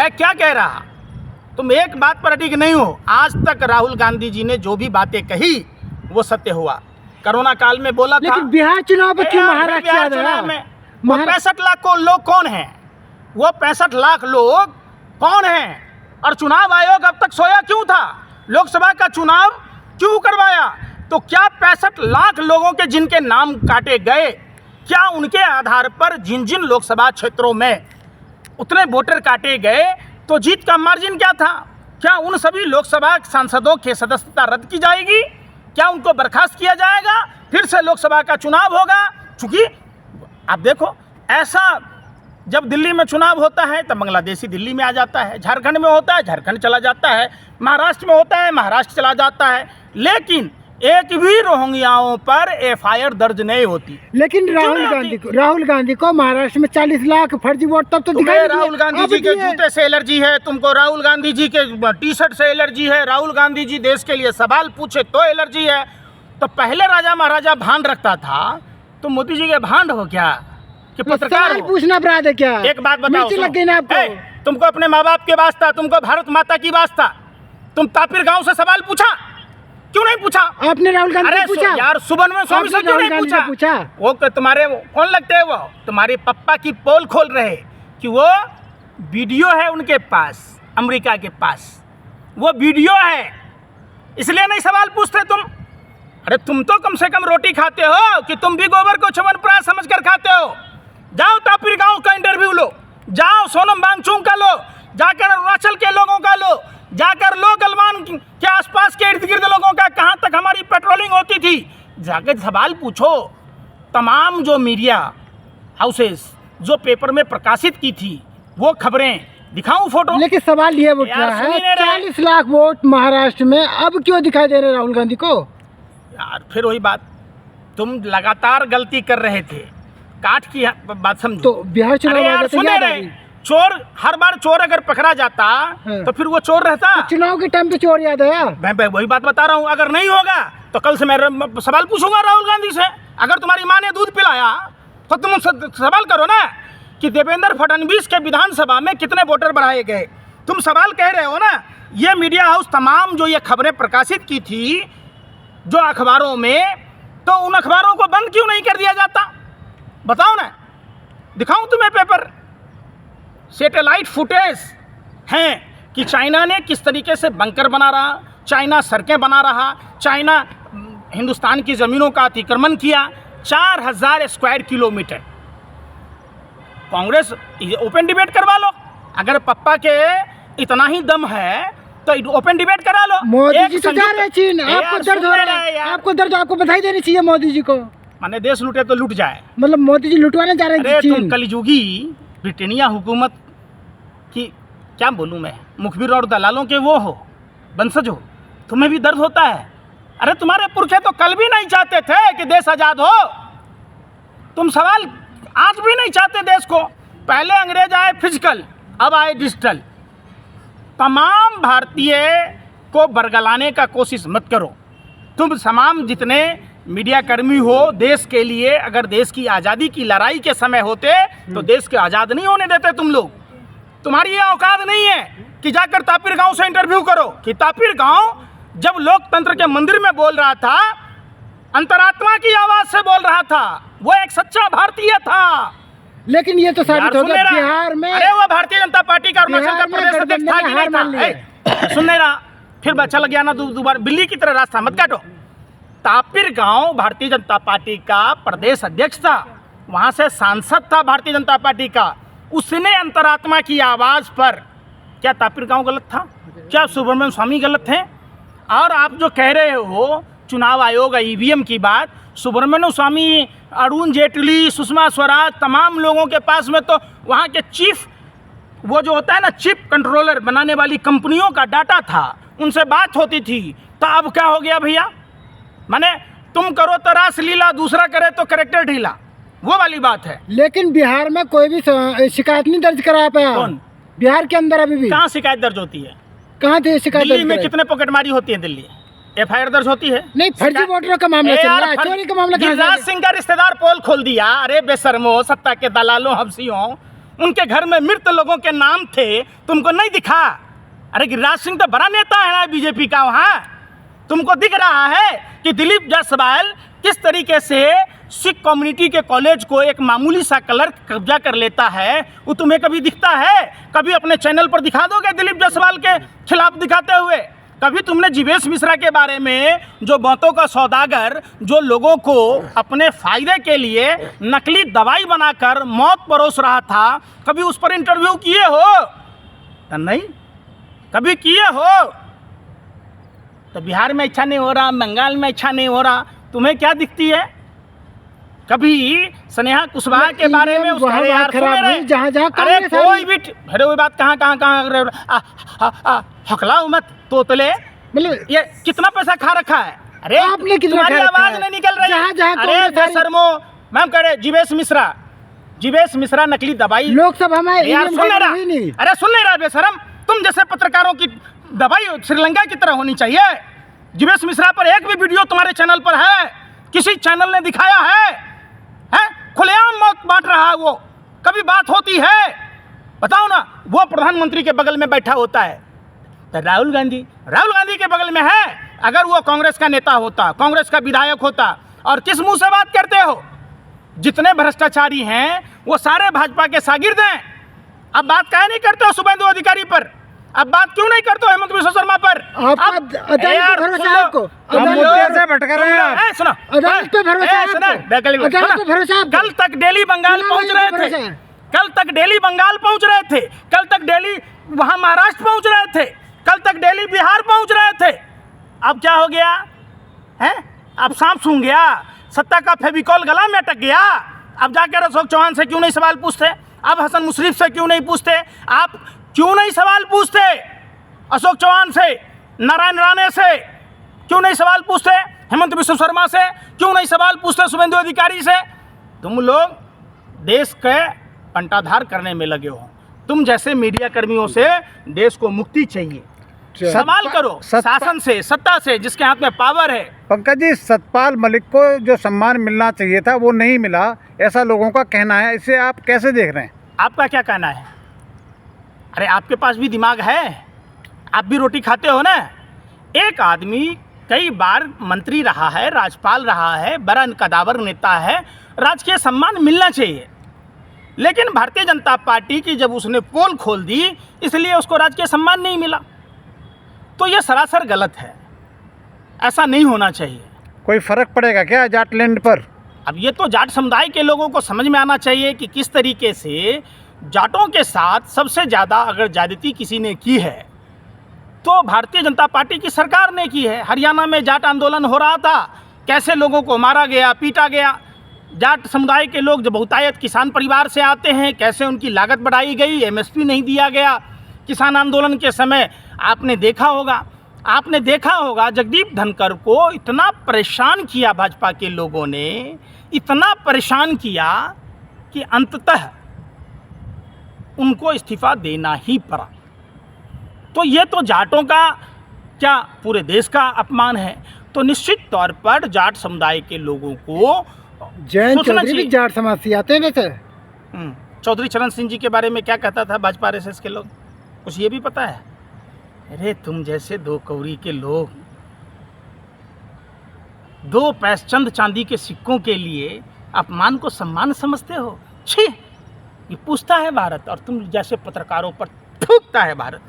मैं क्या कह रहा, तुम एक बात पर अडिग नहीं हो। आज तक राहुल गांधी जी ने जो भी बातें कही वो सत्य हुआ। कोरोना काल में बोला था, लेकिन बिहार चुनाव में क्यों महाराष्ट्र बिहार चुनाव में 65 लाख को लोग कौन हैं? वो 65 लाख लोग कौन हैं? और चुनाव आयोग अब तक सोया क्यों था? लोकसभा का चुनाव क्यों करवाया? तो क्या 65 लाख लोगों के जिनके नाम काटे गए, क्या उनके आधार पर जिन जिन लोकसभा क्षेत्रों में उतने वोटर काटे गए तो जीत का मार्जिन क्या था? क्या उन सभी लोकसभा सांसदों की सदस्यता रद्द की जाएगी? क्या उनको बर्खास्त किया जाएगा? फिर से लोकसभा का चुनाव होगा? चूंकि आप देखो, ऐसा जब दिल्ली में चुनाव होता है तब बांग्लादेशी दिल्ली में आ जाता है, झारखंड में होता है झारखंड चला जाता है, महाराष्ट्र में होता है महाराष्ट्र चला जाता है, लेकिन एक भी रोहिंग्याओं पर एफआईआर दर्ज नहीं होती। लेकिन राहुल गांधी को महाराष्ट्र में 40 लाख फर्जी वोट तब तो दिखाई नहीं। राहुल गांधी जी के जूते से एलर्जी है, तुमको राहुल गांधी जी के टी शर्ट से एलर्जी है, राहुल गांधी जी देश के लिए सवाल पूछे तो एलर्जी है। तो पहले राजा महाराजा भांड रखता था, तो मोदी जी के भांड हो क्या कि पत्रकार हो? पूछना अपराध है क्या? एक बात बताओ, लग गई ना आपको? तुमको अपने माँ बाप के वास्ता, तुमको भारत माता की वास्ता, तुम तापिर गांव से सवाल पूछा क्यों नहीं पूछा? आपने राहुल गांधी से पूछा? यार सुब्रमण्यम स्वामी से क्यों नहीं पूछा? वो तुम्हारे कौन लगते हैं? वो तुम्हारे पप्पा की पोल खोल रहे कि वो वीडियो है उनके पास, अमेरिका के पास वो वीडियो है, इसलिए नहीं सवाल पूछते तुम। अरे तुम तो कम से कम रोटी खाते हो कि तुम भी गोबर को च्यवनप्राश समझकर खाते हो? जाओ तापिर गांव का इंटरव्यू लो, जाओ सोनम वांगचुक का लो, जाकर अरुणाचल के लोगों का लो, जाकर लो गलवान के आसपास के इर्द गिर्द लोगों का, कहाँ तक हमारी पेट्रोलिंग होती थी, जाकर सवाल पूछो। तमाम जो मीडिया हाउसेस जो पेपर में प्रकाशित की थी वो खबरें दिखाऊं, फोटो? लेकिन सवाल ये उठ रहा है 40 लाख वोट महाराष्ट्र में अब क्यों दिखाई दे रहे राहुल गांधी को? यार फिर वही बात, तुम लगातार गलती कर रहे थे, काट की बात समझो। तो बिहार चुनाव सुने रहे, चोर हर बार चोर अगर पकड़ा जाता तो फिर वो चोर रहता? तो चुनाव के टाइम पे चोर याद आया? मैं वही बात बता रहा हूँ, अगर नहीं होगा तो कल से मैं सवाल पूछूंगा राहुल गांधी से। अगर तुम्हारी माँ ने दूध पिलाया तो तुम सवाल करो ना कि देवेंद्र फडणवीस के विधानसभा में कितने वोटर बढ़ाए गए। तुम सवाल कह रहे हो ना, ये मीडिया हाउस तमाम जो ये खबरें प्रकाशित की थी जो अखबारों में, तो उन अखबारों को बंद क्यों नहीं कर दिया जाता? बताओ ना, दिखाऊं तुम्हें पेपर, सैटेलाइट फुटेज हैं कि चाइना ने किस तरीके से बंकर बना रहा, चाइना सड़कें बना रहा, चाइना हिंदुस्तान की ज़मीनों का अतिक्रमण किया, 4000 square kilometre. Congress open debate करवा लो, अगर पप्पा के इतना ही दम है तो ओपन डिबेट करा लो। मोदी जी तो जा रहे चीन, आपको दर्द हो रहा है, आपको दर्द, आपको बधाई देनी चाहिए मोदी जी को। माने देश लूटे तो लूट जाए, मतलब मोदी जी लुटवाने जा रहे हैं चीन। तुम कलिजुगी ब्रिटेनिया हुकूमत की क्या बोलूं मैं, मुखबिर और दलालों के वो हो, वंशज हो, तुम्हें भी दर्द होता है। अरे तुम्हारे पुरखे तो कल भी नहीं चाहते थे कि देश आज़ाद हो, तुम सवाल आज भी नहीं चाहते देश को। पहले अंग्रेज आए फिजिकल, अब आए डिजिटल। तमाम भारतीय को बरगलाने का कोशिश मत करो। तुम तमाम जितने मीडिया कर्मी हो देश के लिए, अगर देश की आज़ादी की लड़ाई के समय होते तो देश के आज़ाद नहीं होने देते तुम लोग। तुम्हारी ये औकात नहीं है कि जाकर तापिर गांव से इंटरव्यू करो कि तापिर गांव जब लोकतंत्र के मंदिर में बोल रहा था, अंतरात्मा की आवाज़ से बोल रहा था, वो एक सच्चा भारतीय था। लेकिन ये तो साबित हो गया बिहार में, अरे वो भारतीय जनता पार्टी का अरुणाचल का प्रदेश अध्यक्ष था कि नहीं था? सुन नहीं रहा, फिर बच्चा लग गया ना दोबारा, बिल्ली की तरह रास्ता मत काटो। तापिर गांव भारतीय जनता पार्टी का प्रदेश अध्यक्ष था, वहां से सांसद था भारतीय जनता पार्टी का, उसने अंतरात्मा की आवाज़ पर, क्या तापिर गांव गलत था? क्या सुब्रमण्यम स्वामी गलत थे? और आप जो कह रहे हो चुनाव आयोग ईवीएम की बात, सुब्रमण्यम स्वामी, अरुण जेटली, सुषमा स्वराज, तमाम लोगों के पास में तो वहाँ के चीफ, वो जो होता है ना चिप कंट्रोलर बनाने वाली कंपनियों का डाटा था, उनसे बात होती थी। तो अब क्या हो गया भैया? माने तुम करो तो रास लीला, दूसरा करे तो करेक्टर ढीला, वो वाली बात है। लेकिन बिहार में कोई भी शिकायत नहीं दर्ज करा पाया। कौन? बिहार के अंदर अभी भी कहाँ शिकायत दर्ज होती है? कहाँ थे शिकायत? दिल्ली में कितने पॉकेटमारी होती है? दिल्ली एफआईआर दर्ज होती है? नहीं, फर्जी वोटरों का मामला चल रहा है, चोरी का मामला। गिरिराज सिंह का रिश्तेदार पोल खोल दिया। अरे बेशर्मो, सत्ता के दलालों, हफ्सियों, उनके घर में मृत लोगों के नाम थे, तुमको नहीं दिखा? अरे गिरिराज सिंह तो बड़ा नेता है ना बीजेपी का वहाँ। तुमको दिख रहा है कि दिलीप जायसवाल किस तरीके से सिख कम्युनिटी के कॉलेज को एक मामूली सा क्लर्क कब्जा कर लेता है? वो तुम्हें कभी दिखता है? कभी अपने चैनल पर दिखा दोगे दिलीप जायसवाल के खिलाफ दिखाते हुए? कभी तुमने जीवेश मिश्रा के बारे में, जो बातों का सौदागर, जो लोगों को अपने फायदे के लिए नकली दवाई बनाकर मौत परोस रहा था, कभी उस पर इंटरव्यू किए हो? नहीं, कभी किए हो? तो बिहार में अच्छा नहीं हो रहा, बंगाल में अच्छा नहीं हो रहा, तुम्हें क्या दिखती है? कभी स्नेहा कुशवाहा के बारे में उसका यार सुने रहे, जहाँ अरे कोई भी अरे वो बात कहाँ हकलाओ मत तोतले, मतलब ये कितना पैसा खा रखा है? अरे आपने कितना तुम्हारी खा रखा आवाज है? नहीं निकल रही। जहाँ अरे बेशर्मो, मैम कह रहे जीवेश मिश्रा नकली दवाई, लोकसभा में यार सुन नहीं रहा, अरे सुन नहीं रहा बेशरम, तुम जैसे पत्रकारों की दवाई श्रीलंका की तरह होनी चाहिए। जीवेश मिश्रा पर एक भी वीडियो तुम्हारे चैनल पर है? किसी चैनल ने दिखाया है? खुलेआम मौत बांट रहा है वो, कभी बात होती है? बताओ ना, वो प्रधानमंत्री के बगल में बैठा होता है। तो राहुल गांधी के बगल में है। अगर वो कांग्रेस का नेता होता, कांग्रेस का विधायक होता, और किस मुंह से बात करते हो? जितने भ्रष्टाचारी हैं वो सारे भाजपा के शागिर्द हैं। अब बात काहे नहीं करते हो शुभेंदु अधिकारी पर? अब बात क्यों नहीं करते हो हेमंत बिस्वा शर्मा पर? अदालत पे भरोसा है आपको? से भटका रहे हैं आप। सुनो, अदालत पे भरोसा है आपको? अदालत पे भरोसा है आपको? कल तक दिल्ली बंगाल पहुंच रहे थे, कल तक दिल्ली बंगाल पहुंच रहे थे, कल तक दिल्ली वहां महाराष्ट्र पहुंच रहे थे, कल तक दिल्ली बिहार पहुंच रहे थे। अब क्या हो गया है? अब सांप सूंघ गया, सत्ता का फेविकॉल गला में अटक गया। अब जाकर अशोक चौहान से क्यों नहीं सवाल पूछते? अब हसन मुशर्रफ से क्यों नहीं पूछते? आप क्यों नहीं सवाल पूछते? अशोक चौहान से, नारायण राणे से क्यों नहीं सवाल पूछते? हेमंत बिस्वा शर्मा से क्यों नहीं सवाल पूछते? शुभेंदु अधिकारी से? तुम लोग देश के कंटाधार करने में लगे हो। तुम जैसे मीडिया कर्मियों से देश को मुक्ति चाहिए। सवाल करो शासन से, सत्ता से, जिसके हाथ में पावर है। पंकज जी, सतपाल मलिक को जो सम्मान मिलना चाहिए था वो नहीं मिला, ऐसा लोगों का कहना है। इसे आप कैसे देख रहे हैं? आपका क्या कहना है? अरे आपके पास भी दिमाग है, आप भी रोटी खाते हो ना। एक आदमी कई बार मंत्री रहा है, राज्यपाल रहा है, बड़ा कदावर नेता है, राजकीय सम्मान मिलना चाहिए। लेकिन भारतीय जनता पार्टी की जब उसने पोल खोल दी, इसलिए उसको राजकीय सम्मान नहीं मिला। तो ये सरासर गलत है, ऐसा नहीं होना चाहिए। कोई फर्क पड़ेगा क्या जाटलैंड पर? अब ये तो जाट समुदाय के लोगों को समझ में आना चाहिए कि किस तरीके से जाटों के साथ सबसे ज़्यादा अगर ज्यादती किसी ने की है तो भारतीय जनता पार्टी की सरकार ने की है। हरियाणा में जाट आंदोलन हो रहा था, कैसे लोगों को मारा गया, पीटा गया। जाट समुदाय के लोग जो बहुतायत किसान परिवार से आते हैं, कैसे उनकी लागत बढ़ाई गई, एमएसपी नहीं दिया गया। किसान आंदोलन के समय आपने देखा होगा जगदीप धनखड़ को इतना परेशान किया भाजपा के लोगों ने, इतना परेशान किया कि अंततः उनको इस्तीफा देना ही पड़ा। तो ये तो जाटों का क्या पूरे देश का अपमान है। तो निश्चित तौर पर जाट समुदाय के लोगों को जयंत चौधरी भी जाट समाज से आते हैं वैसे। चौधरी चरण सिंह जी के बारे में क्या कहता था भाजपा आरएसएस के लोग, कुछ ये भी पता है? अरे तुम जैसे दो कौड़ी के लोग दो पैसचंद चांदी के सिक्कों के लिए अपमान को सम्मान समझते हो? छी, ये पूछता है भारत, और तुम जैसे पत्रकारों पर थूकता है भारत।